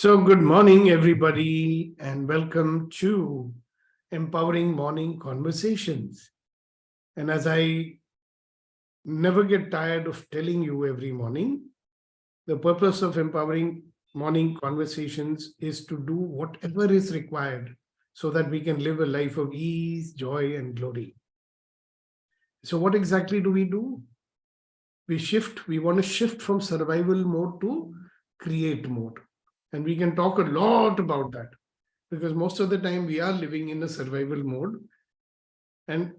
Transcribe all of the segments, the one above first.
So, good morning, everybody, and welcome to Empowering Morning Conversations. And as I never get tired of telling you every morning, the purpose of Empowering Morning Conversations is to do whatever is required so that we can live a life of ease, joy, and glory. So, what exactly do? We want to shift from survival mode to create mode. And we can talk a lot about that, because most of the time we are living in a survival mode. And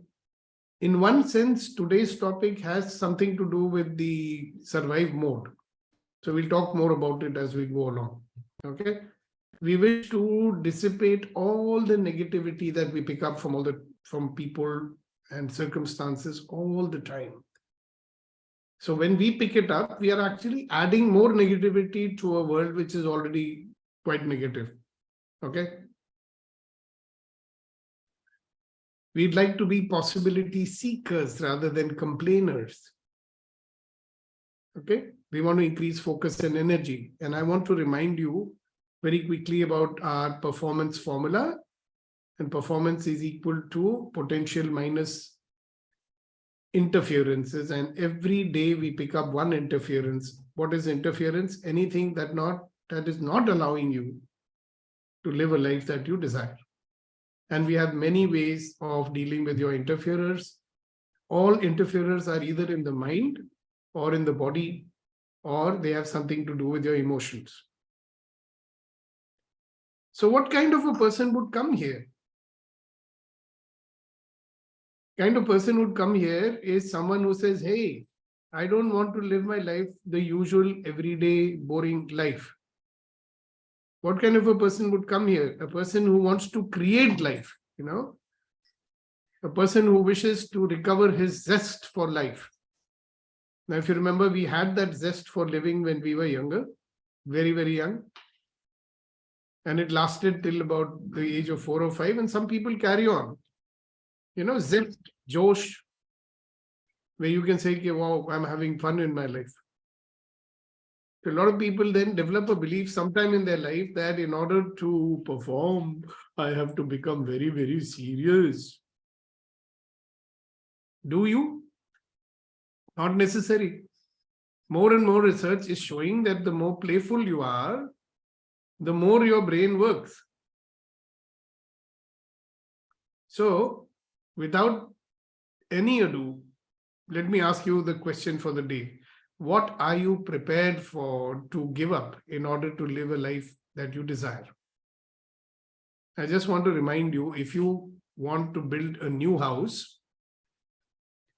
in one sense, today's topic has something to do with the survive mode. So we'll talk more about it as we go along. Okay. We wish to dissipate all the negativity that we pick up from people and circumstances all the time. So when we pick it up, we are actually adding more negativity to a world which is already quite negative. Okay. We'd like to be possibility seekers rather than complainers. Okay. We want to increase focus and energy. And I want to remind you very quickly about our performance formula. And performance is equal to potential minus interferences. And every day we pick up one interference. What is interference? Anything that is not allowing you to live a life that you desire. And we have many ways of dealing with your interferers. All interferers are either in the mind or in the body, or they have something to do with your emotions. So what kind of a person would come here? Kind of person would come here is someone who says, hey, I don't want to live my life the usual everyday boring life. What kind of a person would come here? A person who wants to create life, a person who wishes to recover his zest for life. Now, if you remember, we had that zest for living when we were younger, very, very young. And it lasted till about the age of 4 or 5. And some people carry on. Zest, Josh, where you can say, okay, wow, I'm having fun in my life. So a lot of people then develop a belief sometime in their life that in order to perform, I have to become very, very serious. Do you? Not necessary. More and more research is showing that the more playful you are, the more your brain works. So, without any ado, let me ask you the question for the day. What are you prepared for to give up in order to live a life that you desire? I just want to remind you, if you want to build a new house,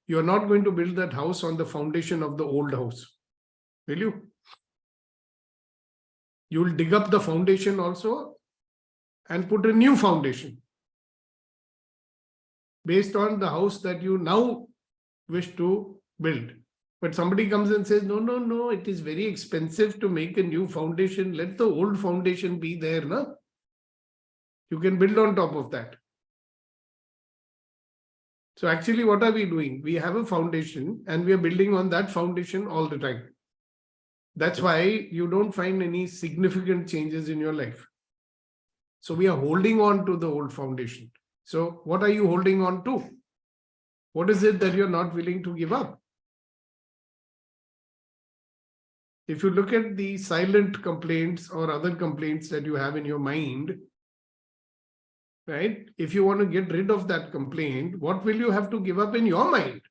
you're not going to build that house on the foundation of the old house, will you? You'll dig up the foundation also and put a new foundation based on the house that you now wish to build. But somebody comes and says, no, it is very expensive to make a new foundation. Let the old foundation be there. No? You can build on top of that. So actually, what are we doing? We have a foundation and we are building on that foundation all the time. That's why you don't find any significant changes in your life. So we are holding on to the old foundation. So what are you holding on to? What is it that you're not willing to give up? If you look at the silent complaints or other complaints that you have in your mind, right? If you want to get rid of that complaint, what will you have to give up in your mind?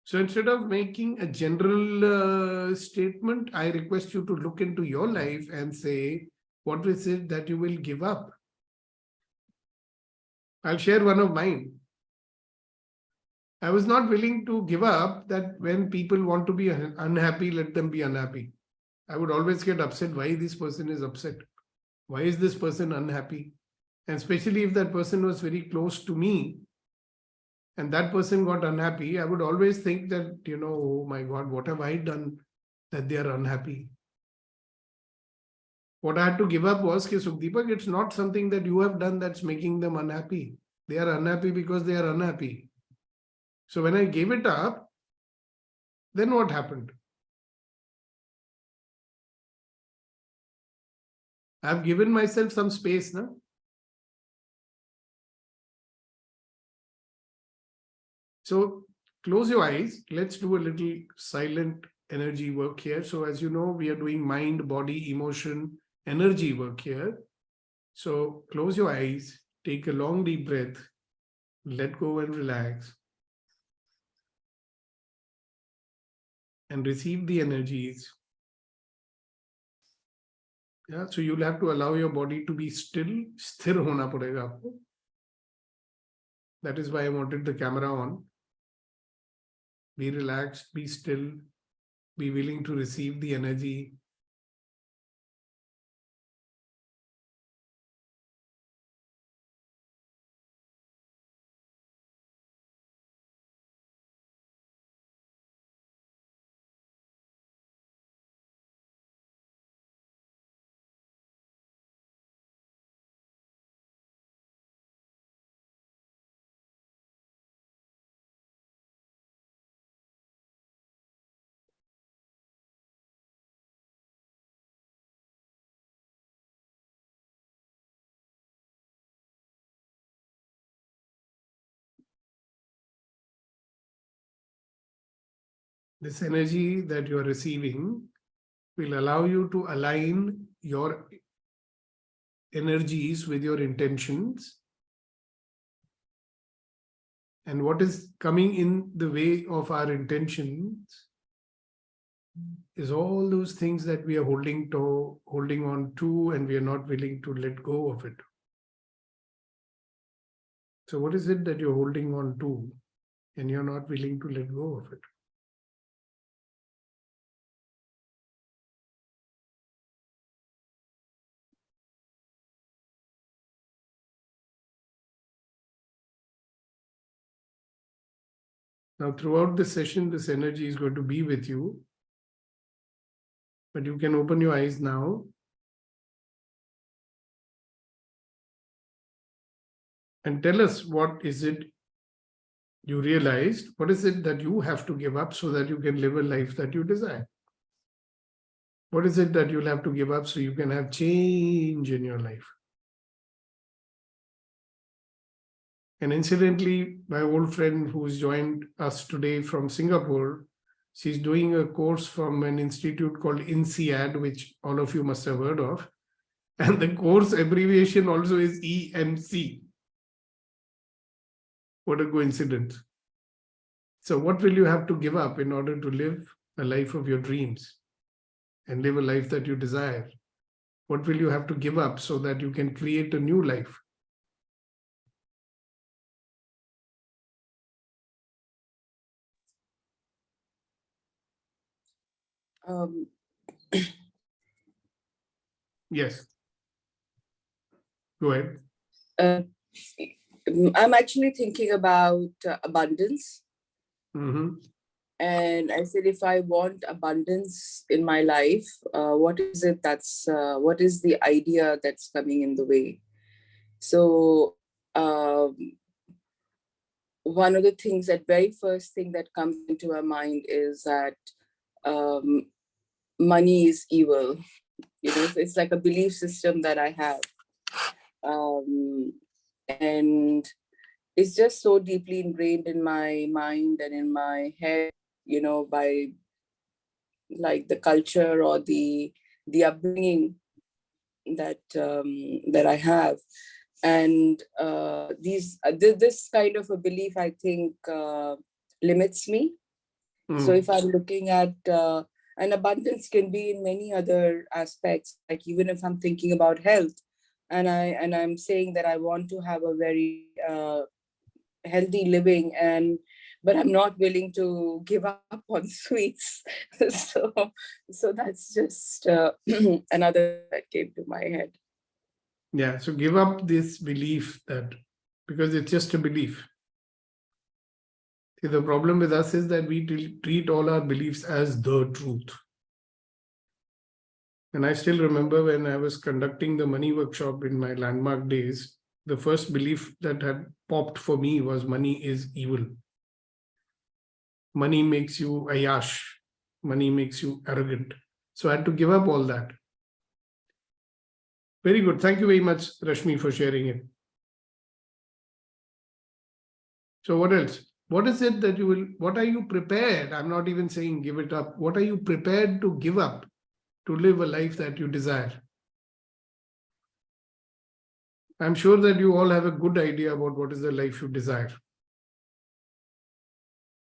So instead of making a general statement, I request you to look into your life and say, what is it that you will give up? I'll share one of mine. I was not willing to give up that when people want to be unhappy, let them be unhappy. I would always get upset. Why this person is upset? Why is this person unhappy? And especially if that person was very close to me and that person got unhappy, I would always think that, oh my God, what have I done that they are unhappy? What I had to give up was, Sukhdeepak, it's not something that you have done that's making them unhappy. They are unhappy because they are unhappy. So when I gave it up, then what happened? I've given myself some space now. So close your eyes. Let's do a little silent energy work here. So as you know, we are doing mind, body, emotion, energy work here. So close your eyes, take a long deep breath, let go and relax, and receive the energies. Yeah, so you'll have to allow your body to be still. Sthir hona padega aapko. That is why I wanted the camera on. Be relaxed, be still, be willing to receive the energy. This energy that you are receiving will allow you to align your energies with your intentions. And what is coming in the way of our intentions is all those things that we are holding on to, and we are not willing to let go of it. So what is it that you're holding on to and you're not willing to let go of it? Now, throughout the session, this energy is going to be with you. But you can open your eyes now. And tell us, what is it you realized? What is it that you have to give up so that you can live a life that you desire? What is it that you'll have to give up so you can have change in your life? And incidentally, my old friend who's joined us today from Singapore, she's doing a course from an institute called INSEAD, which all of you must have heard of. And the course abbreviation also is EMC. What a coincidence. So what will you have to give up in order to live a life of your dreams and live a life that you desire? What will you have to give up so that you can create a new life? Yes. Go ahead. I'm actually thinking about abundance. Mm-hmm. And I said, if I want abundance in my life, what is it what is the idea that's coming in the way? So one of the things, that very first thing that comes into my mind is that money is evil. You know, it's like a belief system that I have. And it's just so deeply ingrained in my mind and in my head, you know, by like the culture or the upbringing that that I have. And this kind of a belief, I think, limits me. So if I'm looking at and abundance can be in many other aspects, like even if I'm thinking about health, and I'm saying that I want to have a very healthy living, but I'm not willing to give up on sweets. so that's just another that came to my head. Yeah, so give up this belief, that because it's just a belief. See, the problem with us is that we treat all our beliefs as the truth. And I still remember when I was conducting the money workshop in my landmark days, the first belief that had popped for me was money is evil. Money makes you ayash. Money makes you arrogant. So I had to give up all that. Very good. Thank you very much, Rashmi, for sharing it. So what else? What is it that you will, what are you prepared? I'm not even saying give it up. What are you prepared to give up to live a life that you desire? I'm sure that you all have a good idea about what is the life you desire.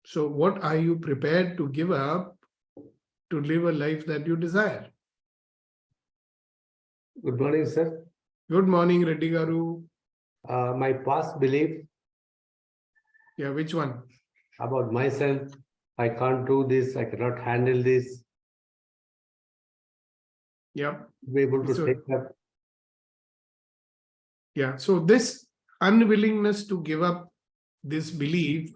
So what are you prepared to give up to live a life that you desire? Good morning, sir. Good morning, Reddy Garu. My past belief Yeah, which one? about myself, I can't do this, I cannot handle this, Yeah. be able to So- take up. Yeah. So this unwillingness to give up this belief,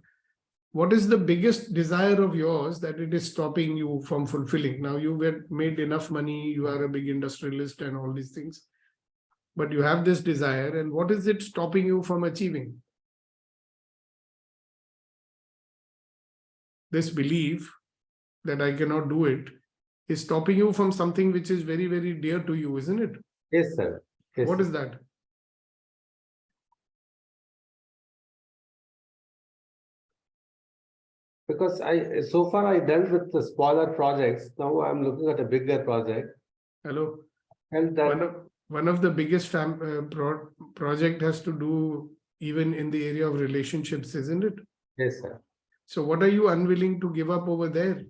what is the biggest desire of yours that it is stopping you from fulfilling? Now you get made enough money, you are a big industrialist and all these things, but you have this desire, and what is it stopping you from achieving? This belief that I cannot do it is stopping you from something which is very, very dear to you, isn't it? Yes, sir. Yes, What sir. is that? Because so far I dealt with the smaller projects. Now I'm looking at a bigger project. Hello. And that, One of the biggest project has to do even in the area of relationships, isn't it? yes, sir. So what are you unwilling to give up over there?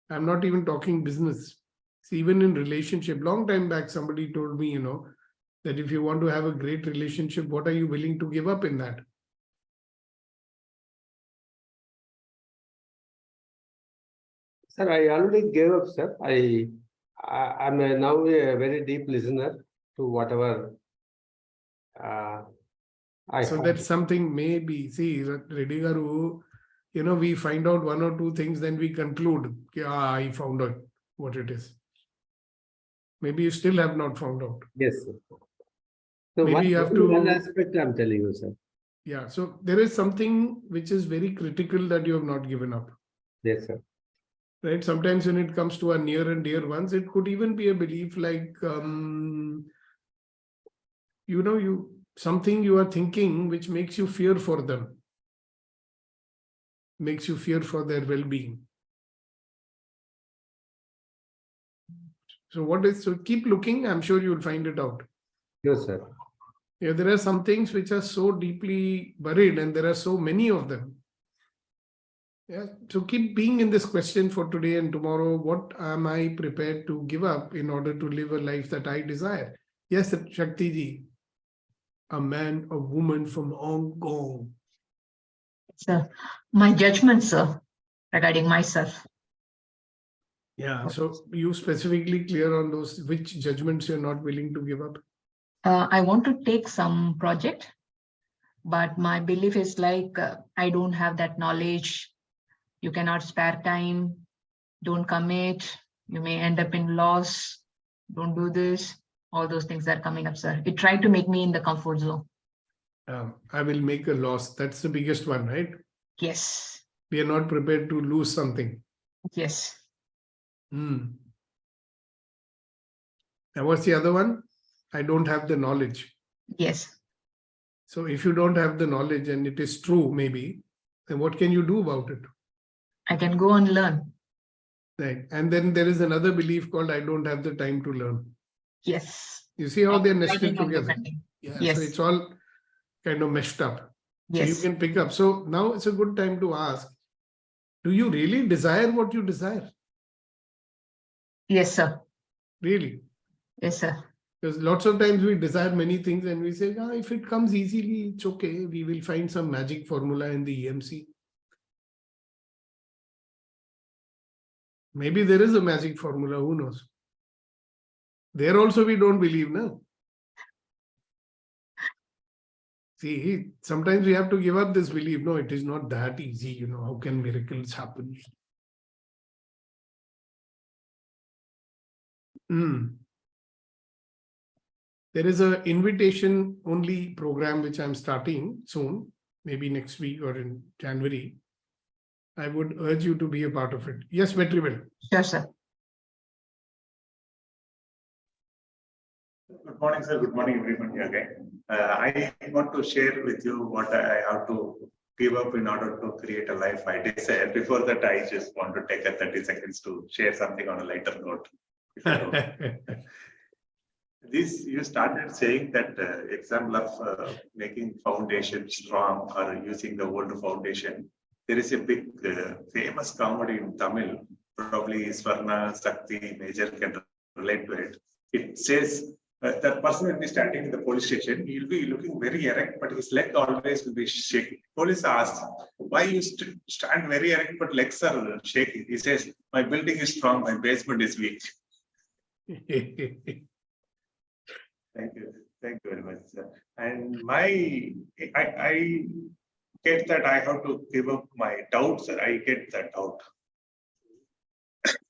I'm not even talking business. See, even in relationship, long time back, somebody told me, that if you want to have a great relationship, what are you willing to give up in that? Sir, I already gave up, sir. I'm now a very deep listener to whatever I So find. that's something maybe, see, Reddy Garu, we find out one or two things, then we conclude, I found out what it is. Maybe you still have not found out. Yes, sir. So Maybe you have to- one aspect I'm telling you, sir. Yeah, so there is something which is very critical that you have not given up, Yes, sir. right? Sometimes when it comes to our near and dear ones, it could even be a belief like, something you are thinking which makes you fear for them, makes you fear for their well-being. So keep looking, I'm sure you'll find it out. Yes, sir. Yeah, there are some things which are so deeply buried and there are so many of them. Yeah, so keep being in this question for today and tomorrow. What am I prepared to give up in order to live a life that I desire? Yes, Shakti ji, a man, a woman from Hong Kong. Sir, my judgment, sir, regarding myself. Yeah, so you specifically clear on those, which judgments you're not willing to give up? I want to take some project, but my belief is like, I don't have that knowledge. You cannot spare time. Don't commit. You may end up in loss. Don't do this. All those things that are coming up, sir. It tried to make me in the comfort zone. I will make a loss. That's the biggest one, right? Yes. We are not prepared to lose something. Yes. And what's the other one? I don't have the knowledge. Yes. So if you don't have the knowledge and it is true, maybe, then what can you do about it? I can go and learn. Right. And then there is another belief called I don't have the time to learn. Yes. You see how they're nested Learning and together. defending. Yeah. Yes. So it's all kind of meshed up. So you Yes. can pick up. So now it's a good time to ask, do you really desire what you desire? Yes, sir. Really? Yes, sir. Because lots of times we desire many things and we say, if it comes easily, it's okay. We will find some magic formula in the EMC. Maybe there is a magic formula, who knows? There also we don't believe, no? See, sometimes we have to give up this belief. No, it is not that easy. How can miracles happen? There is an invitation only program which I'm starting soon, maybe next week or in January. I would urge you to be a part of it. Yes, Vetrivel. Sure, sir. Good morning, sir. Good morning, everybody again. I want to share with you what I have to give up in order to create a life I desire. Before that, I just want to take a 30 seconds to share something on a lighter note. If you don't. This, you started saying that example of making foundation strong or using the old foundation. There is a big famous comedy in Tamil, probably Swarna Sakti Major can relate to it. It says that person will be standing in the police station, he'll be looking very erect, but his leg always will be shaking. Police asks, why you stand very erect, but legs are shaking? He says, my building is strong, my basement is weak. Thank you. Thank you very much, sir. And I get that I have to give up my doubts. I get that doubt.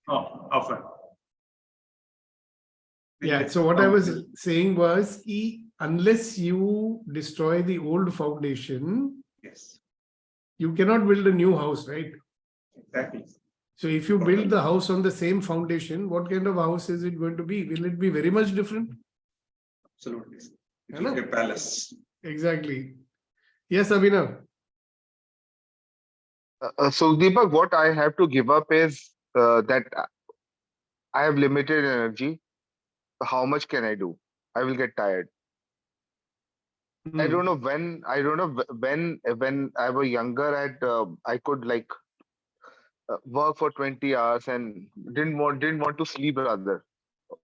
Oh, often. Yeah, so what I was saying was, unless you destroy the old foundation, Yes, you cannot build a new house, right? exactly. So if you build the house on the same foundation, what kind of house is it going to be? Will it be very much different? Absolutely. It Hello? will be a palace. Exactly. Yes, Abhinav. So Deepak, what I have to give up is that I have limited energy. How much can I do? I will get tired. I Hmm. don't know when. I don't know when I was younger. I could like work for 20 hours and didn't want to sleep rather.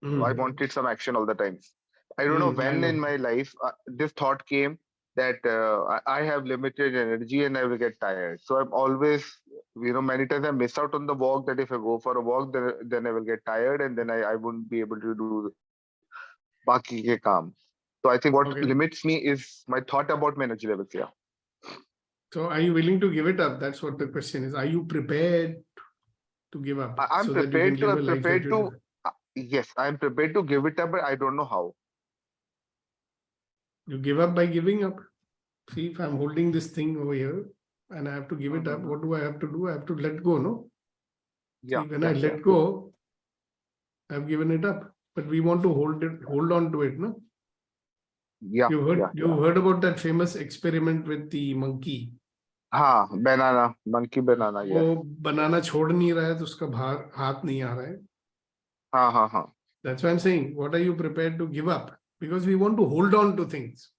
I Hmm. wanted some action all the time. I don't know I when in know. my life this thought came that I have limited energy and I will get tired. So I'm always, many times I miss out on the walk. That if I go for a walk, then I will get tired and then I wouldn't be able to do baki ke kaam. So I think what Okay. limits me is my thought about my energy levels. Yeah. So are you willing to give it up? That's what the question is. Are you prepared to give up I'm so that you can prepared to. live a I'm life that prepared you to. desire? Yes, I'm prepared to give it up, but I don't know how. You give up by giving up. See, if I'm holding this thing over here and I have to give it up, what do I have to do? I have to let go, no? Yeah. See, when Yeah. I let go, I've given it up. But we want to hold on to it, no? Yeah. You heard about that famous experiment with the monkey. हाँ, banana, monkey banana. Yes. वो बनाना छोड़ नहीं रहा है तो उसका हाथ नहीं आ रहा है. हाँ. That's why I'm saying, what are you prepared to give up? Because we want to hold on to things.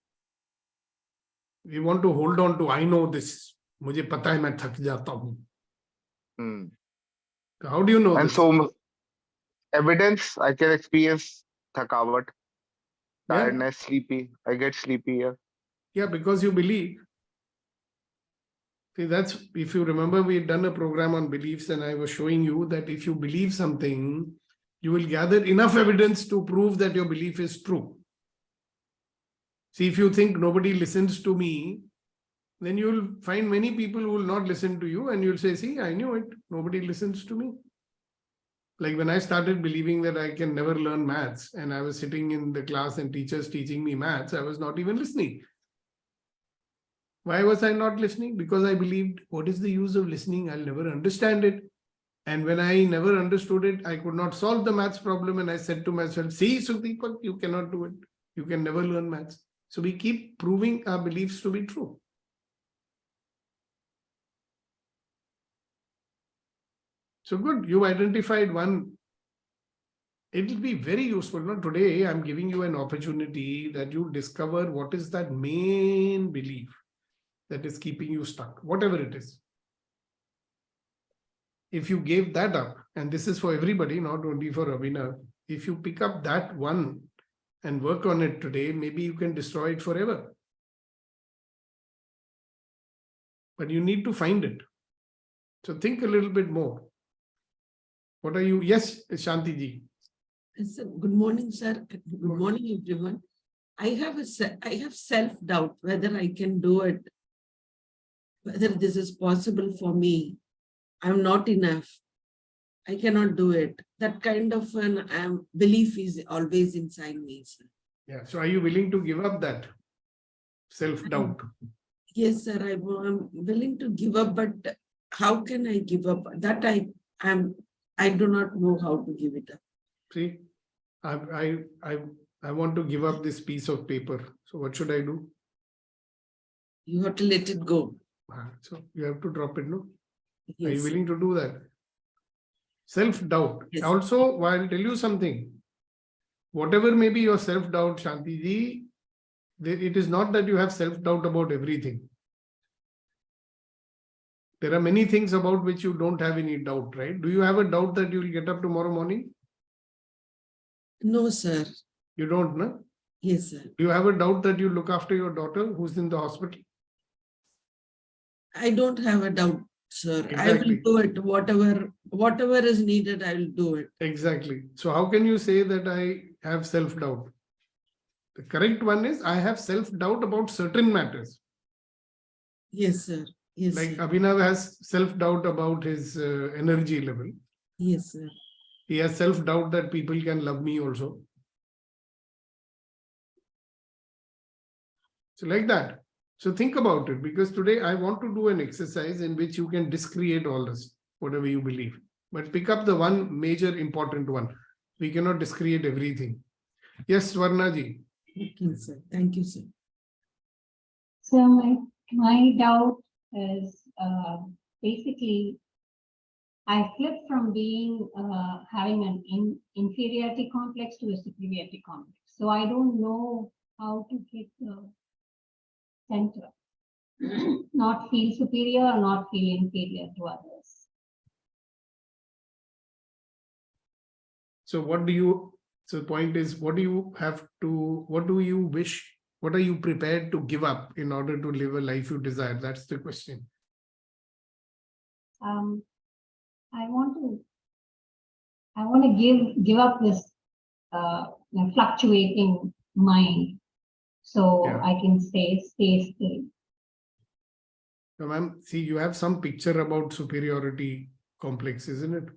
We want to hold on to, I know this. मुझे पता है मैं थक जाता हूँ. Hmm. How do you know And this? so evidence I can experience thakawat, Yeah, tiredness, sleepy. I get sleepy. Yeah. yeah, because you believe. See, that's, if you remember, we had done a program on beliefs and I was showing you that if you believe something, you will gather enough evidence to prove that your belief is true. See, if you think nobody listens to me, then you will find many people who will not listen to you and you'll say, see, I knew it. Nobody listens to me. Like when I started believing that I can never learn maths and I was sitting in the class and teachers teaching me maths, I was not even listening. Why was I not listening? Because I believed, what is the use of listening? I'll never understand it. And when I never understood it, I could not solve the maths problem. And I said to myself, see, Sudeepak, you cannot do it. You can never learn maths. So we keep proving our beliefs to be true. So good, you identified one. It will be very useful. Not today, I'm giving you an opportunity that you discover what is that main belief that is keeping you stuck, whatever it is. If you gave that up, and this is for everybody, not only for Abhinav, if you pick up that one and work on it today, maybe you can destroy it forever. But you need to find it. So think a little bit more. What are you? Yes, Shanti ji. Yes, sir. Good morning, sir. Good morning, everyone. I have self-doubt whether I can do it, whether this is possible for me. I'm not enough. I cannot do it. That kind of an belief is always inside me, sir. Yeah. So are you willing to give up that self-doubt? Yes, sir. I'm willing to give up, but how can I give up? That I do not know how to give it up. See, I I want to give up this piece of paper. So what should I do? You have to let it go. So you have to drop it, no? Are you Yes. willing to do that? Self-doubt. Yes. Also, I'll tell you something. Whatever may be your self-doubt, Shanti ji, it is not that you have self-doubt about everything. There are many things about which you don't have any doubt, right? Do you have a doubt that you will get up tomorrow morning? No, sir. You don't, no? Yes, sir. Do you have a doubt that you look after your daughter who's in the hospital? I don't have a doubt, sir. I Exactly. will do it. Whatever is needed, I will do it. Exactly. So how can you say that I have self-doubt? The correct one is I have self-doubt about certain matters. Yes, sir. Yes, Like sir. Abhinav has self-doubt about his energy level. Yes, sir. He has self-doubt that people can love me also. So like that. So think about it, because today I want to do an exercise in which you can discreate all this, whatever you believe. But pick up the one major important one. We cannot discreate everything. Yes, Swarna ji. Okay, sir. Thank you, sir. So my doubt is basically I flipped from being having an inferiority complex to a superiority complex. So I don't know how to get the center, not feel superior or not feel inferior to others. So so the point is, what do you wish, what are you prepared to give up in order to live a life you desire? That's the question. I want to give up this fluctuating mind, so Yeah. I can stay still. So ma'am, see, you have some picture about superiority complex, isn't it?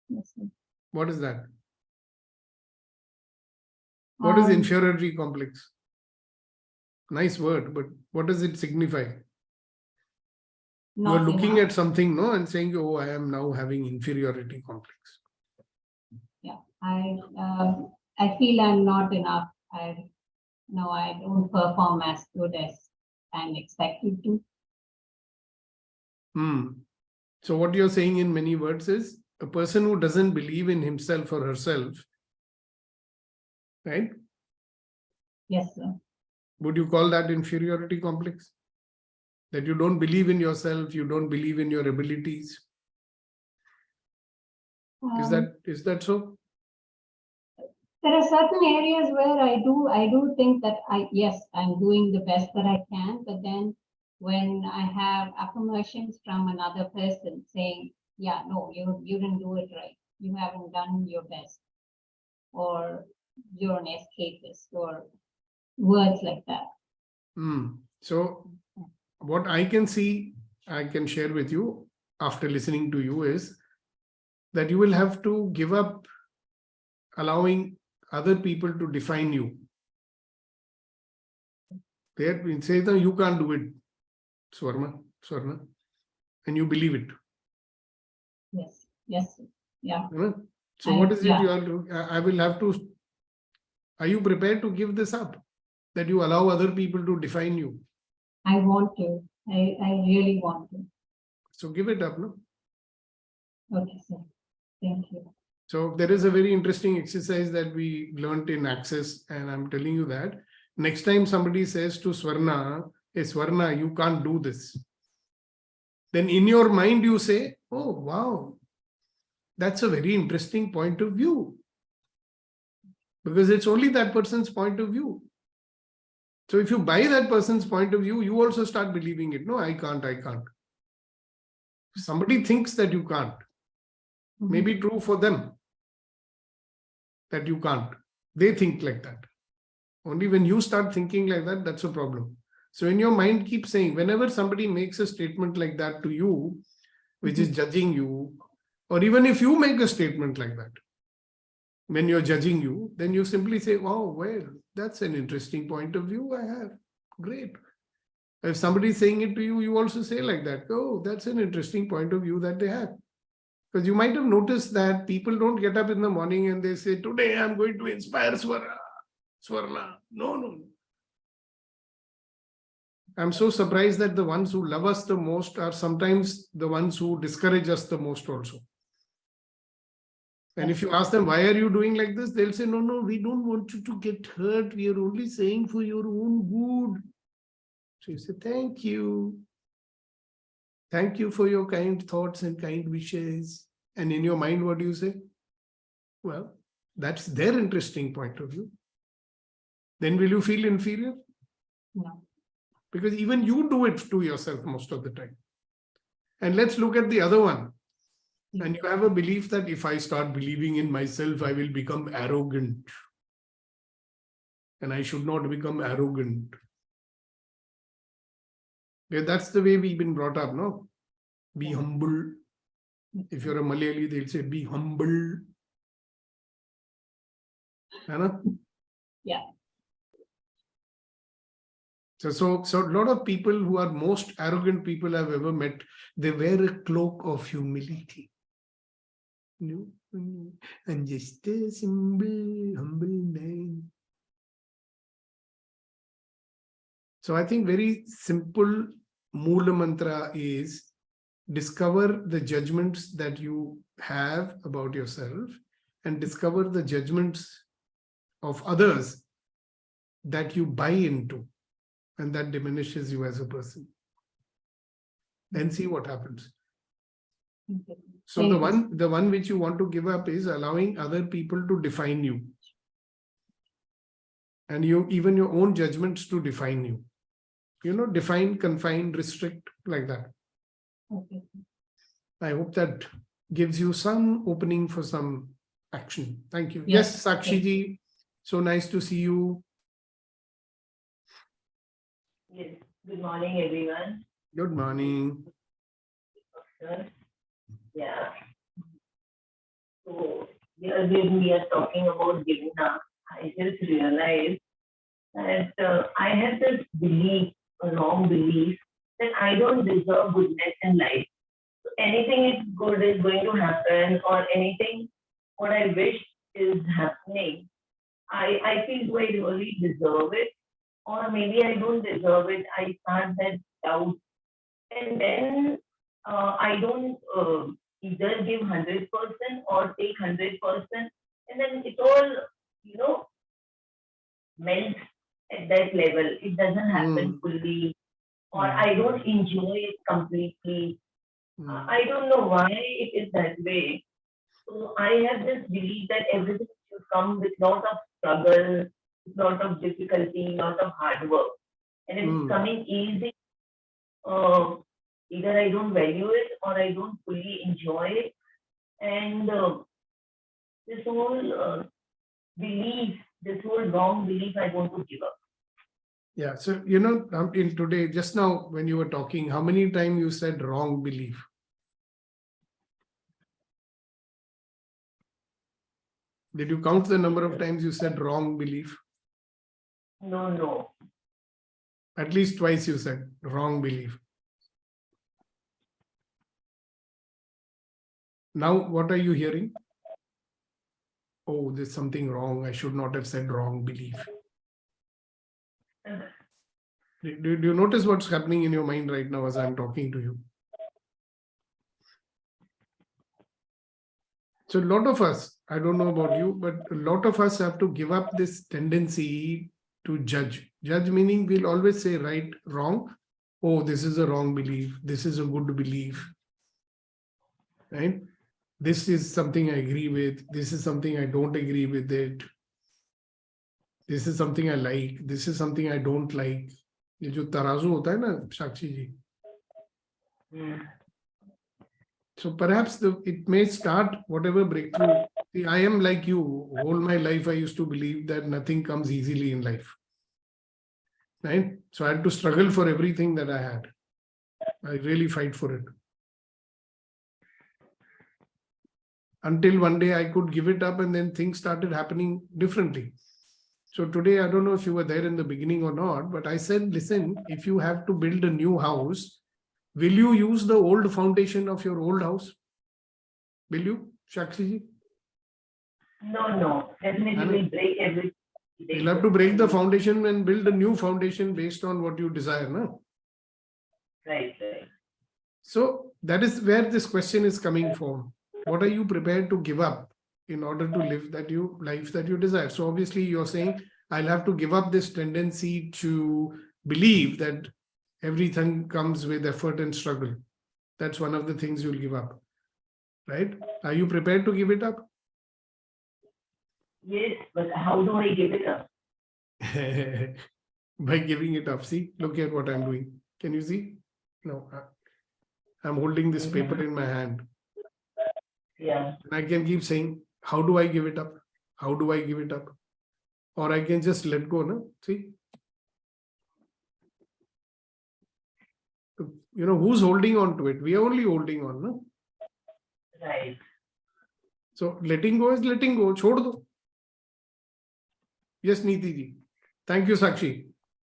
Yes, sir. What is that? What is Um, inferiority complex? Nice word, but what does it signify? You are not looking enough. at something, no, and saying, oh, I am now having inferiority complex. I feel I'm not enough. I don't perform as good as I'm expected to. So what you're saying in many words is a person who doesn't believe in himself or herself, right? Yes, sir. Would you call that inferiority complex? That you don't believe in yourself, you don't believe in your abilities. Is that so? There are certain areas where I do think that I'm doing the best that I can, but then when I have affirmations from another person saying, yeah, no, you didn't do it right, you haven't done your best, or you're an escapist, or words like that. So what I can see, I can share with you after listening to you is that you will have to give up allowing other people to define you. They say that you can't do it, Swarna, and you believe it. Yes, yeah. So what is it you are? I will have to. Are you prepared to give this up? That you allow other people to define you? I want to. I really want to. So give it up, no? Okay, sir. Thank you. So there is a very interesting exercise that we learned in Access, and I'm telling you that next time somebody says to Swarna, hey Swarna, you can't do this. Then in your mind you say, oh wow, that's a very interesting point of view. Because it's only that person's point of view. So if you buy that person's point of view, you also start believing it. No, I can't. Somebody thinks that you can't. Maybe true for them that you can't. They think like that. Only when you start thinking like that, that's a problem. So in your mind, keep saying, whenever somebody makes a statement like that to you, which is judging you, or even if you make a statement like that, when you're judging you, then you simply say, oh, well, that's an interesting point of view I have. Great. If somebody is saying it to you, you also say like that. Oh, that's an interesting point of view that they have. Because you might have noticed that people don't get up in the morning and they say, today I'm going to inspire Swara. Swarna. No, no. I'm so surprised that the ones who love us the most are sometimes the ones who discourage us the most also. And if you ask them, why are you doing like this? They'll say, no, no, we don't want you to get hurt. We are only saying for your own good. So you say, thank you. Thank you for your kind thoughts and kind wishes. And in your mind, what do you say? Well, that's their interesting point of view. Then will you feel inferior? No. Because even you do it to yourself most of the time. And let's look at the other one. And you have a belief that if I start believing in myself, I will become arrogant. And I should not become arrogant. Yeah, that's the way we've been brought up, no? Be humble. If you're a Malayali, they'll say, be humble. Anna? Yeah. So a lot of people who are most arrogant people I've ever met, they wear a cloak of humility. No, I'm just a simple, humble man. So I think very simple Moola mantra is discover the judgments that you have about yourself and discover the judgments of others that you buy into, and that diminishes you as a person. Then see what happens. So the one which you want to give up is allowing other people to define you. And even your own judgments to define you. You know, define, confine, restrict, like that. Okay. I hope that gives you some opening for some action. Thank you. Yes, Sakshi ji, so nice to see you. Yes, good morning, everyone. Good morning. Yeah. So, here when we are talking about giving up, I just realized that I have this belief, a wrong belief, that I don't deserve goodness in life. So anything is good is going to happen, or anything what I wish is happening, I feel, do I really deserve it? Or maybe I don't deserve it. I start that doubt. And then I don't either give 100% or take 100%. And then it all, melts at that level. It doesn't happen fully. Or I don't enjoy it completely. I don't know why it is that way. So I have this belief that everything should come with lot of struggle, lot of difficulty, lot of hard work. And if it's coming easy, either I don't value it or I don't fully enjoy it. And this whole belief, this whole wrong belief, I want to give up. Yeah, so in today, just now when you were talking, how many times you said wrong belief? Did you count the number of times you said wrong belief? No. At least twice you said wrong belief. Now, what are you hearing? Oh, there's something wrong. I should not have said wrong belief. Do you notice what's happening in your mind right now as I'm talking to you? So a lot of us, I don't know about you, but a lot of us have to give up this tendency to judge. Judge meaning we'll always say right, wrong. Oh, this is a wrong belief. This is a good belief. Right? This is something I agree with. This is something I don't agree with it. This is something I like. This is something I don't like. ये जो तराजू होता है ना, साक्षी जी. So perhaps it may start whatever breakthrough. See, I am like you. All my life I used to believe that nothing comes easily in life. Right? So I had to struggle for everything that I had. I really fight for it. Until one day I could give it up and then things started happening differently. So today, I don't know if you were there in the beginning or not, but I said, listen, if you have to build a new house, will you use the old foundation of your old house? Will you, Sakshi ji? No. Definitely we'll break everything. You'll have to break the foundation and build a new foundation based on what you desire, no? Right, right. So that is where this question is coming from. What are you prepared to give up in order to live life that you desire? So obviously you're saying, I'll have to give up this tendency to believe that everything comes with effort and struggle. That's one of the things you'll give up, right? Are you prepared to give it up? Yes, but how do I give it up? By giving it up. See, look at what I'm doing. Can you see? No, I'm holding this paper in my hand. Yeah. And I can keep saying, how do I give it up? How do I give it up? Or I can just let go, no? See? You know, who's holding on to it? We are only holding on, no? Right. So letting go is letting go. Chhod do. Yes, Neeti ji. Thank you, Sakshi.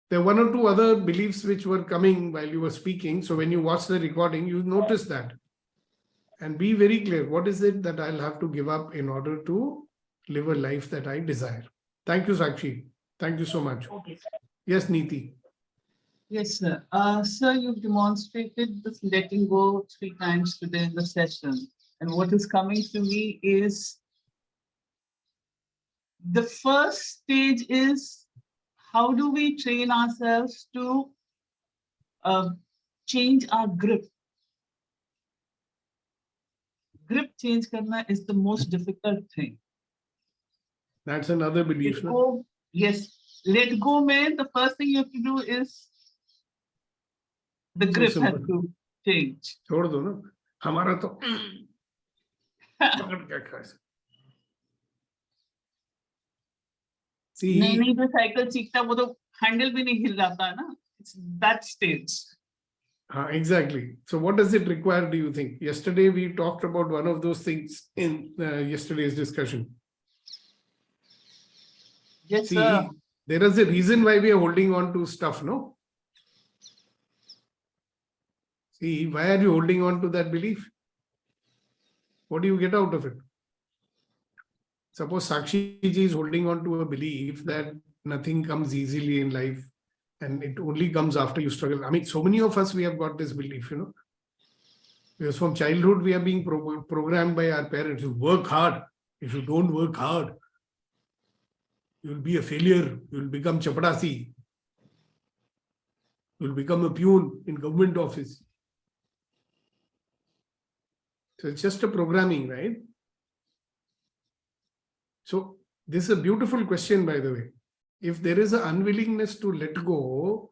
There are one or two other beliefs which were coming while you were speaking. So when you watch the recording, you notice that. And be very clear. What is it that I'll have to give up in order to live a life that I desire? Thank you, Sakshi. Thank you so much. Okay. Yes, Neeti. Yes, sir. Sir, you've demonstrated this letting go 3 times today in the session. And what is coming to me is the first stage is how do we train ourselves to change our grip? Grip change karna is the most difficult thing. That's another belief. Let No? go, yes, let go, man. The first thing you have to do is the So grip has simple. to change. छोड़ दो ना हमारा तो पकड़ क्या खा सकते. नहीं See, नहीं जो साइकिल सीखता वो तो हैंडल भी नहीं हिल जाता है ना. It's that stage. exactly. So what does it require, do you think? Yesterday we talked about one of those things in yesterday's discussion. Yes, See, sir. there is a reason why we are holding on to stuff, no? See, why are you holding on to that belief? What do you get out of it? Suppose Sakshi ji is holding on to a belief that nothing comes easily in life and it only comes after you struggle. I mean, so many of us, we have got this belief, you know. Because from childhood, we are being programmed by our parents. You work hard. If you don't work hard, you'll be a failure. You'll become chapadasi. You'll become a peon in government office. So it's just a programming, right? So this is a beautiful question, by the way. If there is an unwillingness to let go,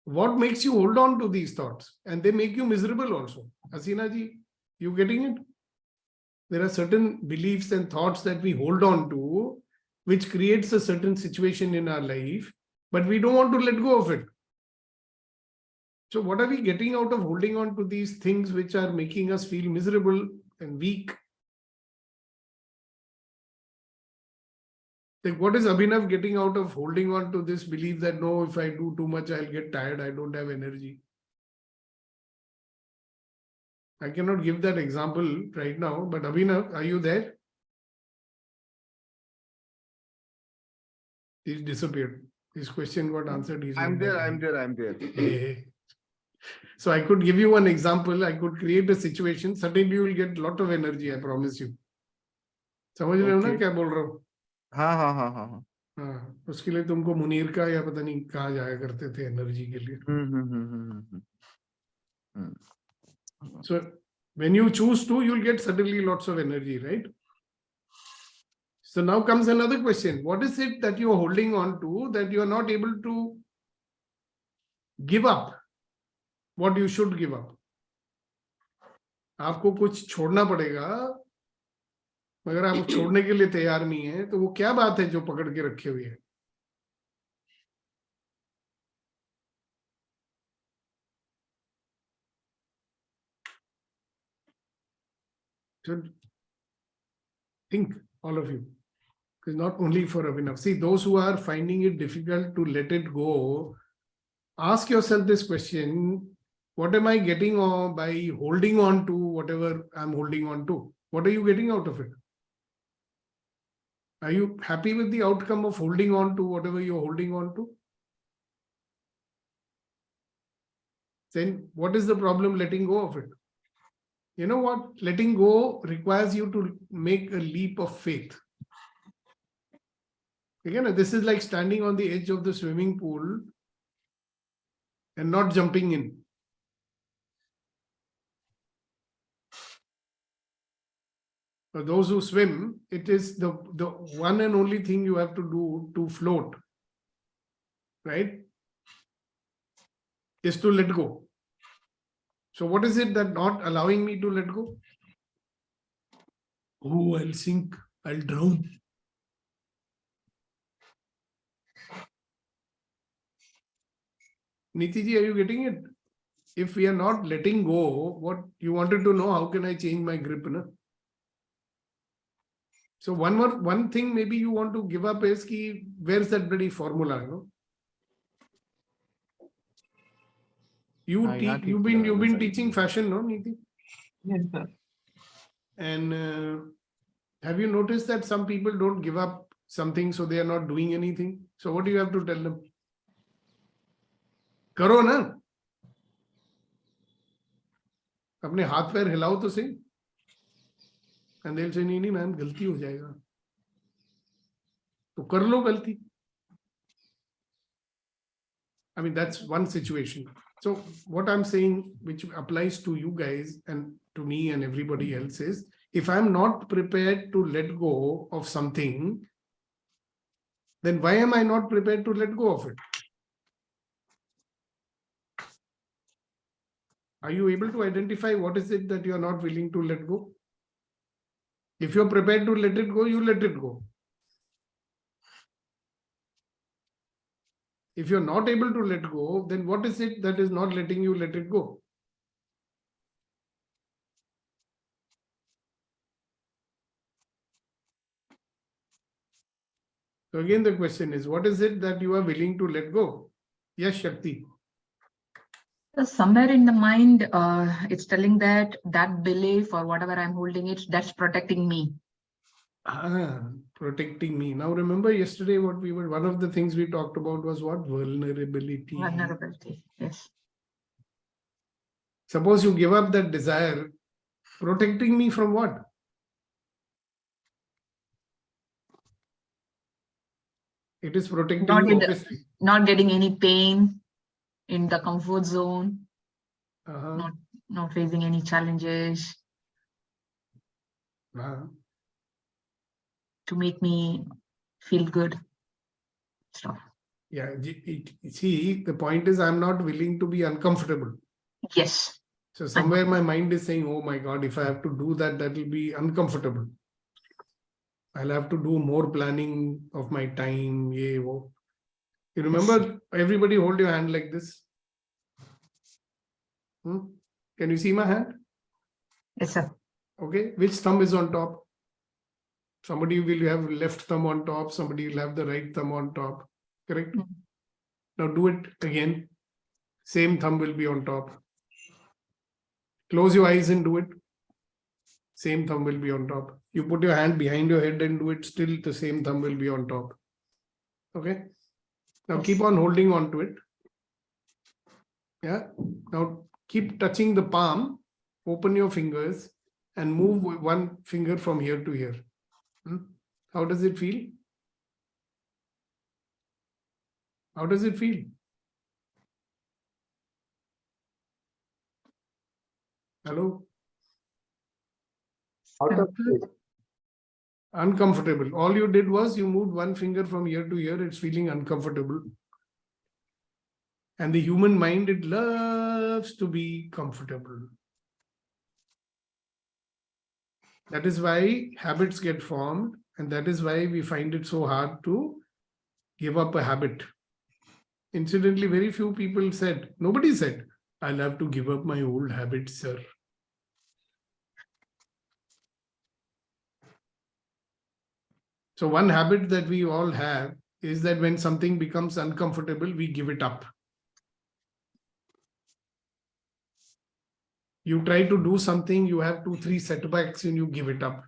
what makes you hold on to these thoughts? And they make you miserable also. Hasina ji, you getting it? There are certain beliefs and thoughts that we hold on to, which creates a certain situation in our life, but we don't want to let go of it. So what are we getting out of holding on to these things which are making us feel miserable and weak? Like what is Abhinav getting out of holding on to this belief that no, if I do too much, I'll get tired, I don't have energy? I cannot give that example right now, but Abhinav, are you there? He's disappeared. His question got answered. He's I'm not there. So I could give you one example. I could create a situation. Suddenly you will get a lot of energy, I promise you. समझ रहे हो ना क्या बोल रहा हूँ? हाँ, उसके लिए तुमको मुनीर का या पता नहीं कहाँ जाया करते थे एनर्जी के लिए. So when you choose to, you'll get suddenly lots of energy, right? So now comes another question. What is it that you are holding on to that you are not able to give up? What you should give up? आपको कुछ छोड़ना पड़ेगा, मगर आप छोड़ने के लिए तैयार नहीं है, तो वो क्या बात है जो पकड़ के रखे हुए है? So think, all of you, because not only for Abhinav. See, those who are finding it difficult to let it go, ask yourself this question: what am I getting on by holding on to whatever I'm holding on to? What are you getting out of it? Are you happy with the outcome of holding on to whatever you're holding on to? Then what is the problem letting go of it? You know what? Letting go requires you to make a leap of faith. Again, this is like standing on the edge of the swimming pool and not jumping in. For those who swim, it is the one and only thing you have to do to float, right? Is to let go. So what is it that not allowing me to let go? Oh, I'll sink, I'll drown. Nitiji, are you getting it? If we are not letting go, what you wanted to know, how can I change my grip? Na? So one thing maybe you want to give up is ki, where's that bloody formula? No? You've been teaching fashion, no, Niti? Yes, sir. And have you noticed that some people don't give up something, so they are not doing anything? So what do you have to tell them? Karo na. अपने हाथ पैर हिलाओ तो सही. And they'll say, नहीं ma'am गलती हो जाएगा. तो कर लो गलती. I mean, that's one situation. So what I'm saying, which applies to you guys and to me and everybody else, is if I'm not prepared to let go of something, then why am I not prepared to let go of it? Are you able to identify what is it that you are not willing to let go? If you're prepared to let it go, you let it go. If you're not able to let go, then what is it that is not letting you let it go? So again, the question is, what is it that you are willing to let go? Yes, Shakti. So somewhere in the mind, it's telling that belief or whatever I'm holding it, that's protecting me. Protecting me. Now remember yesterday one of the things we talked about was what? Vulnerability. Vulnerability, yes. Suppose you give up that desire, protecting me from what? It is protecting you, obviously. Not getting any pain in the comfort zone, not facing any challenges. To make me feel good. Stuff. Yeah, see, the point is I'm not willing to be uncomfortable. Yes. So somewhere my mind is saying, oh my God, if I have to do that, that will be uncomfortable. I'll have to do more planning of my time. You remember, everybody hold your hand like this. Can you see my hand? Yes, sir. Okay, which thumb is on top? Somebody will have left thumb on top, somebody will have the right thumb on top. Correct? Now do it again. Same thumb will be on top. Close your eyes and do it. Same thumb will be on top. You put your hand behind your head and do it, still the same thumb will be on top. Okay? Now keep on holding on to it. Yeah. Now keep touching the palm, open your fingers and move one finger from here to here. How does it feel? How does it feel? Hello? Uncomfortable. All you did was you moved one finger from here to here. It's feeling uncomfortable. And the human mind, it loves to be comfortable. That is why habits get formed. And that is why we find it so hard to give up a habit. Incidentally, very few people said, nobody said, I'll have to give up my old habits, sir. So one habit that we all have is that when something becomes uncomfortable, we give it up. You try to do something, you have 2-3 setbacks and you give it up.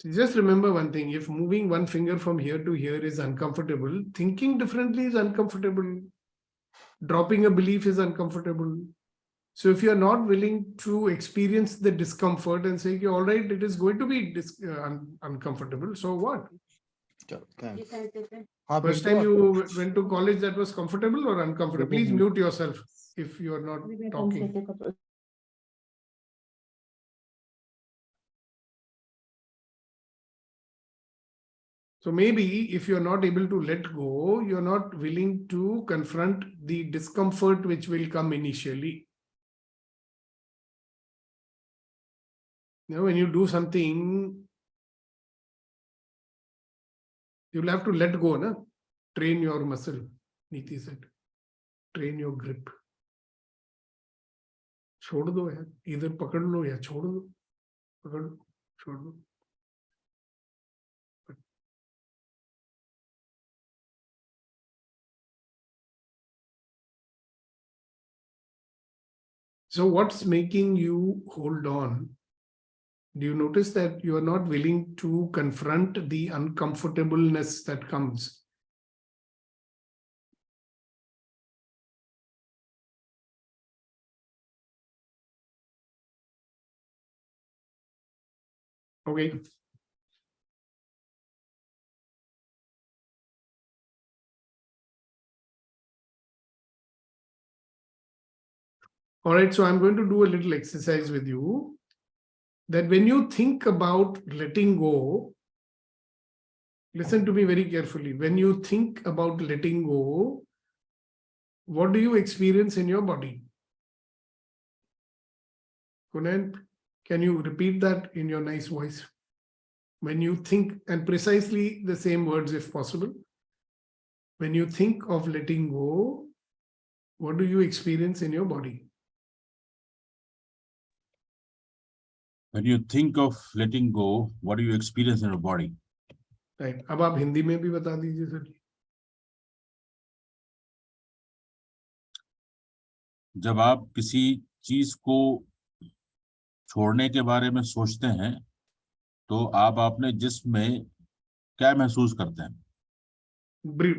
Just remember one thing, if moving one finger from here to here is uncomfortable, thinking differently is uncomfortable. Dropping a belief is uncomfortable. So if you're not willing to experience the discomfort and say, all right, it is going to be uncomfortable, so what? First time you went to college, that was comfortable or uncomfortable? Please mute yourself if you are not talking. So maybe if you're not able to let go, you're not willing to confront the discomfort which will come initially. You know, when you do something, you'll have to let go, na? Train your muscle, Niti said. Train your grip. छोड़ दो यार, either पकड़ लो या छोड़ दो, पकड़ लो, छोड़ दो. So what's making you hold on? Do you notice that you are not willing to confront the uncomfortableness that comes? Okay. All right, so I'm going to do a little exercise with you. That when you think about letting go, listen to me very carefully. When you think about letting go, what do you experience in your body? Kunal, can you repeat that in your nice voice? When you think, and precisely the same words if possible. When you think of letting go, what do you experience in your body? When you think of letting go, what do you experience in your body? Right. अब आप हिंदी में भी बता दीजिए sir. जब आप किसी चीज को छोड़ने के बारे में सोचते हैं, तो आप अपने जिस्म में क्या महसूस करते हैं?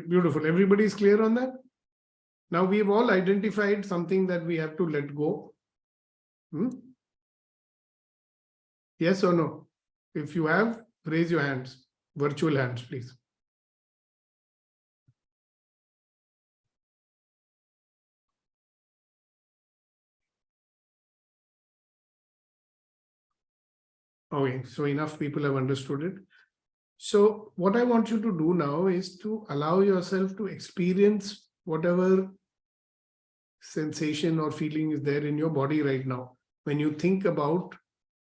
Beautiful. Everybody is clear on that? Now we've all identified something that we have to let go. Yes or no? If you have, raise your hands. Virtual hands, please. Okay, so enough people have understood it. So what I want you to do now is to allow yourself to experience whatever sensation or feeling is there in your body right now. When you think about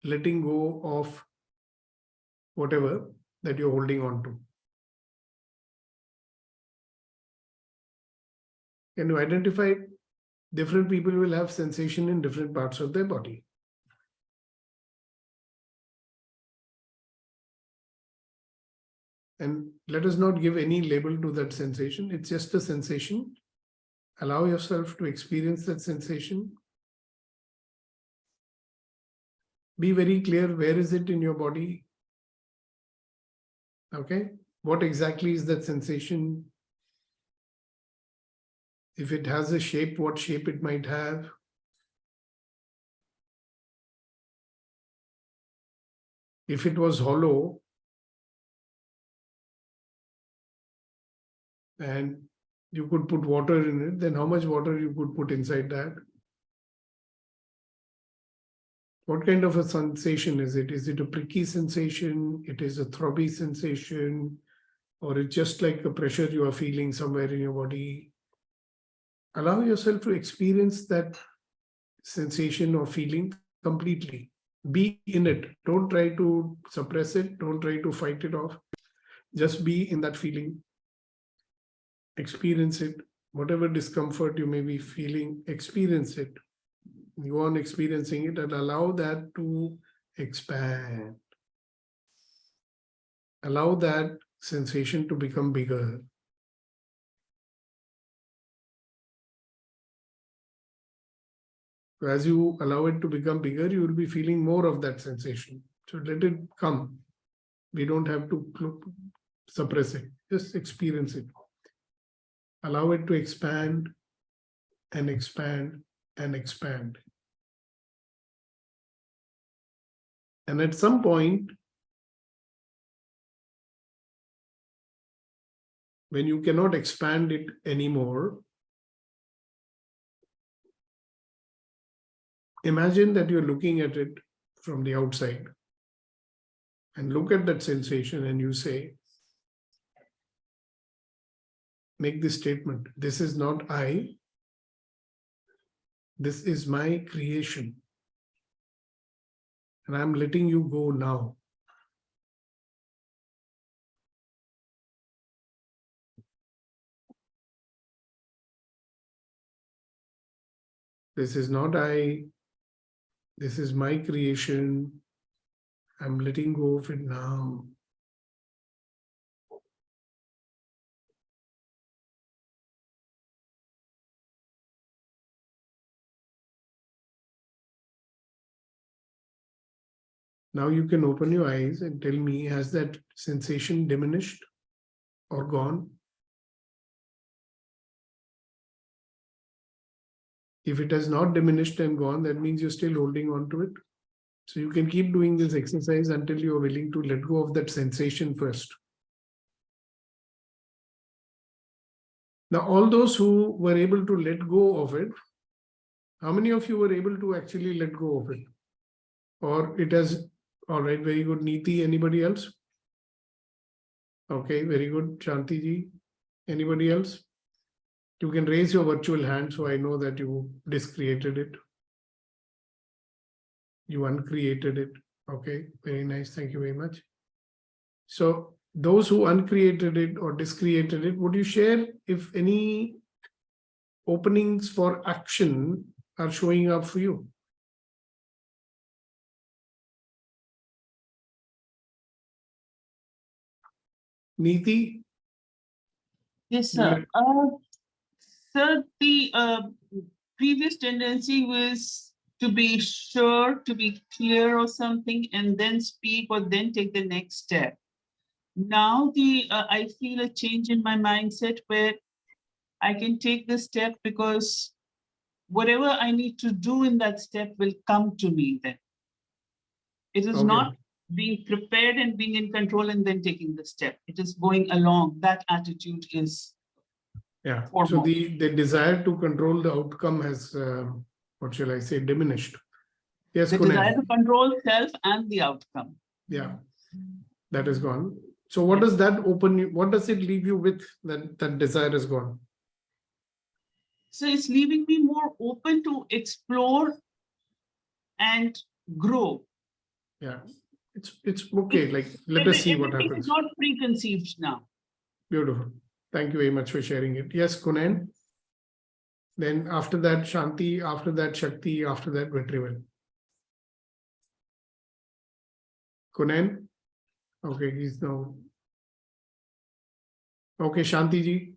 letting go of whatever that you're holding on to. Can you identify? Different people will have sensation in different parts of their body. And let us not give any label to that sensation. It's just a sensation. Allow yourself to experience that sensation. Be very clear, where is it in your body? Okay, what exactly is that sensation? If it has a shape, what shape it might have? If it was hollow, and you could put water in it, then how much water you could put inside that? What kind of a sensation is it? Is it a pricky sensation? It is a throbby sensation? Or it's just like a pressure you are feeling somewhere in your body? Allow yourself to experience that sensation or feeling completely. Be in it. Don't try to suppress it. Don't try to fight it off. Just be in that feeling. Experience it. Whatever discomfort you may be feeling, experience it. Go on experiencing it and allow that to expand. Allow that sensation to become bigger. So as you allow it to become bigger, you will be feeling more of that sensation. So let it come. We don't have to suppress it, just experience it. Allow it to expand and expand and expand. And at some point, when you cannot expand it anymore, imagine that you're looking at it from the outside and look at that sensation and you say, make this statement, this is not I, this is my creation. And I'm letting you go now. This is not I, this is my creation. I'm letting go of it now. Now you can open your eyes and tell me, has that sensation diminished or gone? If it has not diminished and gone, that means you're still holding on to it. So you can keep doing this exercise until you're willing to let go of that sensation first. Now, all those who were able to let go of it, how many of you were able to actually let go of it? Or it has, all right, very good. Neeti, anybody else? Okay, very good. Shanti ji, anybody else? You can raise your virtual hand so I know that you discreated it. You uncreated it. Okay, very nice. Thank you very much. So those who uncreated it or discreated it, would you share if any openings for action are showing up for you? Neeti? Yes, sir. Sir, the previous tendency was to be sure, to be clear or something, and then speak or then take the next step. Now I feel a change in my mindset where I can take the step because whatever I need to do in that step will come to me then. It is not being prepared and being in control and then taking the step. It is going along. That attitude is. Yeah, foremost. so the desire to control the outcome has, what shall I say, diminished. Yes, The desire to control self and the outcome. Yeah, that is gone. So what does that open you, what does it leave you with that desire is gone? So it's leaving me more open to explore and grow. Yeah, it's okay. Like, let us see what Everything happens. is not preconceived now. Beautiful. Thank you very much for sharing it. Yes, Kunan. Then after that, Shanti, after that, Shakti, after that, Vetrivel. Kunan? Okay, he's now. Okay, Shanti ji.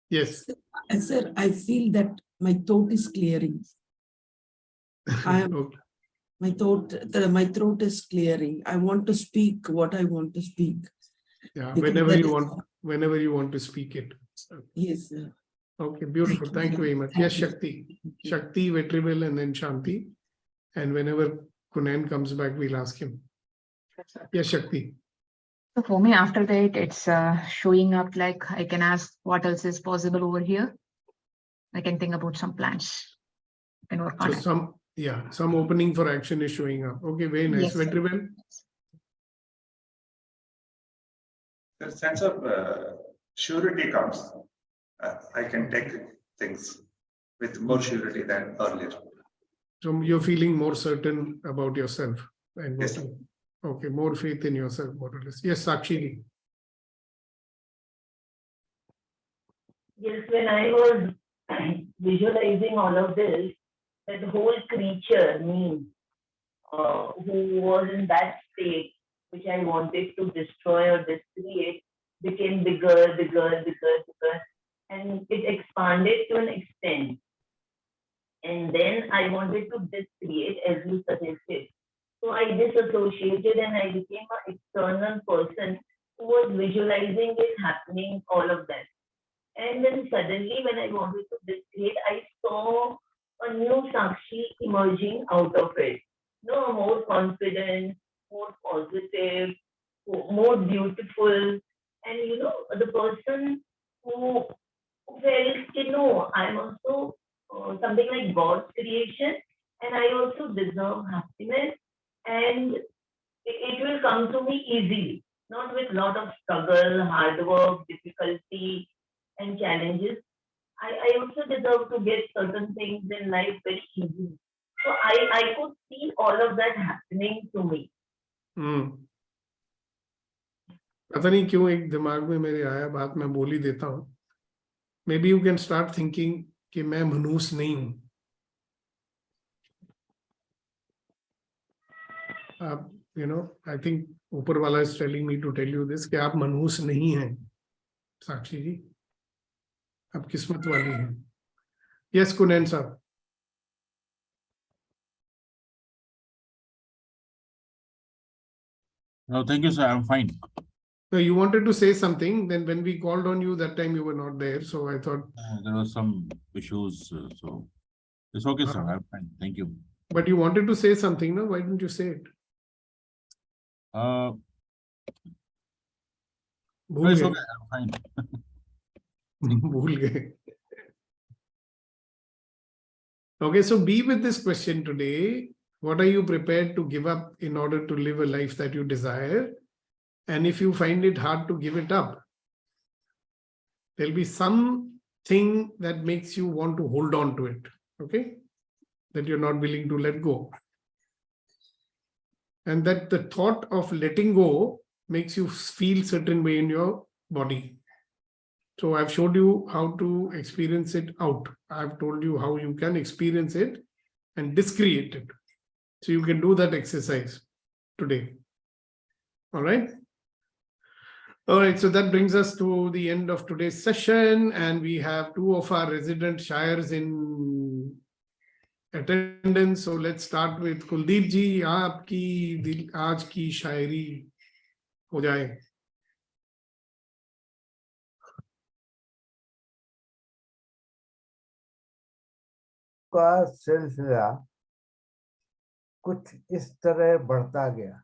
Yes. Sir, I feel that my throat is clearing. Okay. My throat is clearing. I want to speak what I want to speak. Yeah, Because whenever you want to speak it. Yes, sir. Okay, beautiful. Thank you very much. Yes, Shakti. Shakti, Vetrivel, and then Shanti. And whenever Kunan comes back, we'll ask him. Yes, Shakti. So for me, after that, it's showing up like I can ask what else is possible over here. I can think about some plans. I can work on So some opening for action is showing up. Okay, very nice. Yes, sir. Vetrivel. The sense of surety comes. I can take things with more surety than earlier. So you're feeling more certain about yourself. And Yes. Okay, more faith in yourself, more or less. Yes, Sakshi. Yes, when I was visualizing all of this, that whole creature, me, who was in that state, which I wanted to destroy or discreate, became bigger, bigger, bigger, bigger, and it expanded to an extent. And then I wanted to discreate as you suggested. So I disassociated and I became an external person who was visualizing it happening, all of that. And then suddenly when I wanted to discreate, I saw a new Sakshi emerging out of it. No, more confident, more positive, more beautiful. And the person who felt, I'm also something like God's creation, and I also deserve happiness, and it will come to me easily, not with lot of struggle, hard work, difficulty, and challenges. I also deserve to get certain things in life very easily. So I could see all of that happening to me. पता नहीं क्यों एक दिमाग में मेरे आया, बात मैं बोल ही देता हूँ. Maybe you can start thinking कि मैं मनूस नहीं हूँ. आप I think ऊपर वाला is telling me to tell you this कि आप मनूस नहीं हैं, साक्षी जी. आप किस्मत वाली हैं. Yes, Kunen साहब. No, thank you, sir. I'm fine. No, you wanted to say something. Then when we called on you that time, you were not there. So I thought. There were some issues, so it's okay, sir. I'm fine. Thank you. But you wanted to say something, no? Why didn't you say it? No, it's okay. I'm fine. भूल गए. Okay, so be with this question today. What are you prepared to give up in order to live a life that you desire? And if you find it hard to give it up, there'll be something that makes you want to hold on to it, okay? That you're not willing to let go. And that the thought of letting go makes you feel certain way in your body. So I've showed you how to experience it out. I've told you how you can experience it and discreate it. So you can do that exercise today. All right. All right, so that brings us to the end of today's session, and we have two of our resident shayars in attendance. So let's start with Kuldeep ji. Aapki dil aaj ki shayari ho jaye. का सिलसिला कुछ इस तरह बढ़ता गया.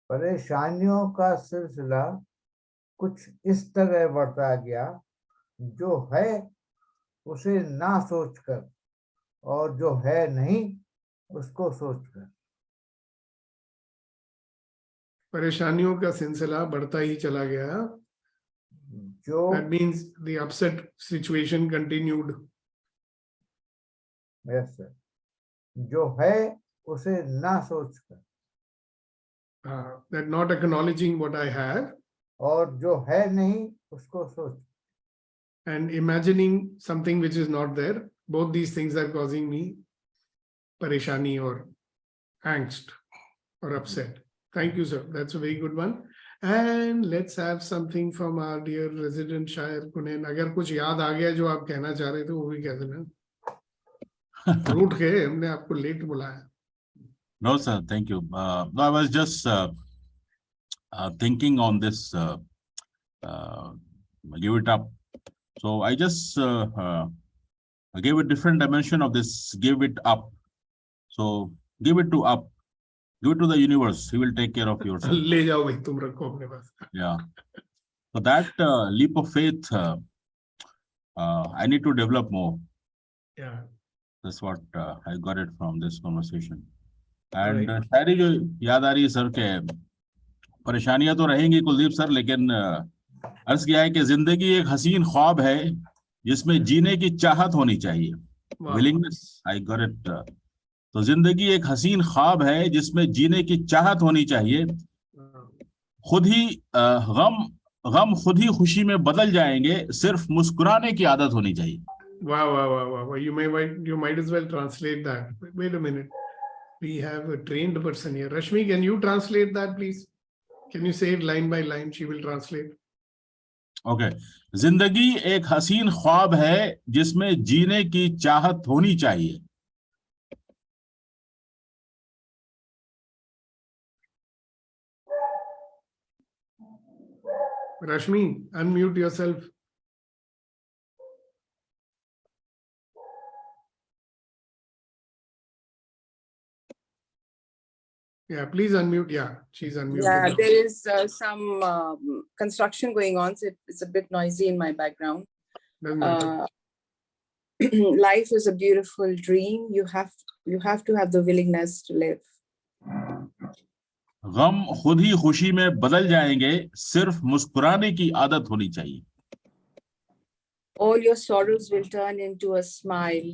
परेशानियों का सिलसिला कुछ इस तरह बढ़ता गया, जो है उसे ना सोचकर और जो है नहीं उसको सोचकर. परेशानियों का सिलसिला बढ़ता ही चला गया. That means the upset situation continued. Yes, sir. जो है उसे ना सोचकर. That not acknowledging what I have. और जो है नहीं उसको सोच. And imagining something which is not there. Both these things are causing me pareshani or angst or upset. Thank you, sir. That's a very good one. And let's have something from our dear resident Shayar Kunen. अगर कुछ याद आ गया जो आप कहना चाह रहे थे वो भी कह देना. रूठ गए, हमने आपको लेट बुलाया. No, sir. Thank you. No, I was just thinking on this. Give it up. So I just gave a different dimension of this. Give it up. So give it to up. Give it to the universe. He will take care of yourself. ले जाओ भाई, तुम रखो अपने पास. Yeah. So that leap of faith, I need to develop more. Yeah. That's what I got it from this conversation. And शायरी जो याद आ रही है सर के, परेशानियां तो रहेंगी कुलदीप सर, लेकिन अर्ज किया है कि जिंदगी एक हसीन ख्वाब है जिसमें जीने की चाहत होनी चाहिए. Willingness, I got it. तो जिंदगी एक हसीन ख्वाब है जिसमें जीने की चाहत होनी चाहिए. खुद ही गम खुद ही खुशी में बदल जाएंगे, सिर्फ मुस्कुराने की आदत होनी चाहिए. Wow. You might as well translate that. Wait a minute. We have a trained person here. Rashmi, can you translate that, please? Can you say it line by line? She will translate. Okay जिंदगी एक हसीन ख्वाब है जिसमें जीने की चाहत होनी चाहिए. Rashmi, unmute yourself. Yeah, please unmute. Yeah, she's unmuted. Yeah, now. there is some construction going on, so it's a bit noisy in my background. Doesn't matter. Life is a beautiful dream. You have to have the willingness to live. गम खुद ही खुशी में बदल जाएंगे, सिर्फ मुस्कुराने की आदत होनी चाहिए. All your sorrows will turn into a smile,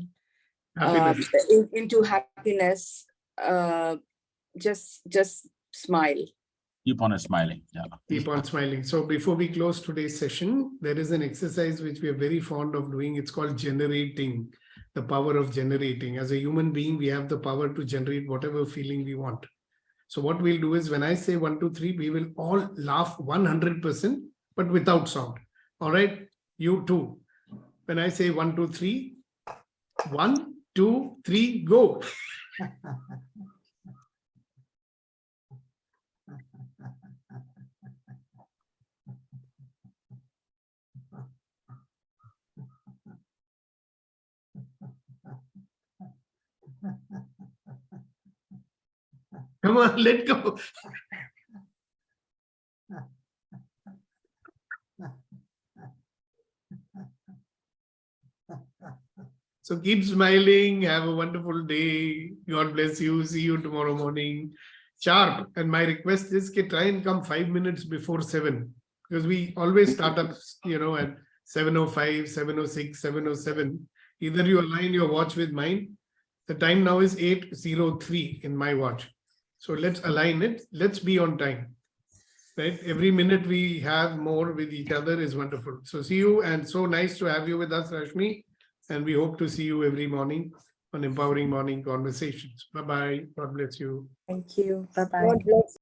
Happiness. into happiness. Just smile. Keep on smiling. Yeah. Keep on smiling. So before we close today's session, there is an exercise which we are very fond of doing. It's called generating, the power of generating. As a human being, we have the power to generate whatever feeling we want. So what we'll do is when I say 1, 2, 3, we will all laugh 100%, but without sound. All right, you too. When I say 1, 2, 3, 1, 2, 3, go. Come on, let go. So keep smiling. Have a wonderful day. God bless you. See you tomorrow morning. Sharp. And my request is to try and come 5 minutes before 7. Because we always start up, at 7:05, 7:06, 7:07. Either you align your watch with mine. The time now is 8:03 in my watch. So let's align it. Let's be on time. Right? Every minute we have more with each other is wonderful. So see you, and so nice to have you with us, Rashmi. And we hope to see you every morning on Empowering Morning Conversations. Bye-bye. God bless you. Thank you. Bye-bye.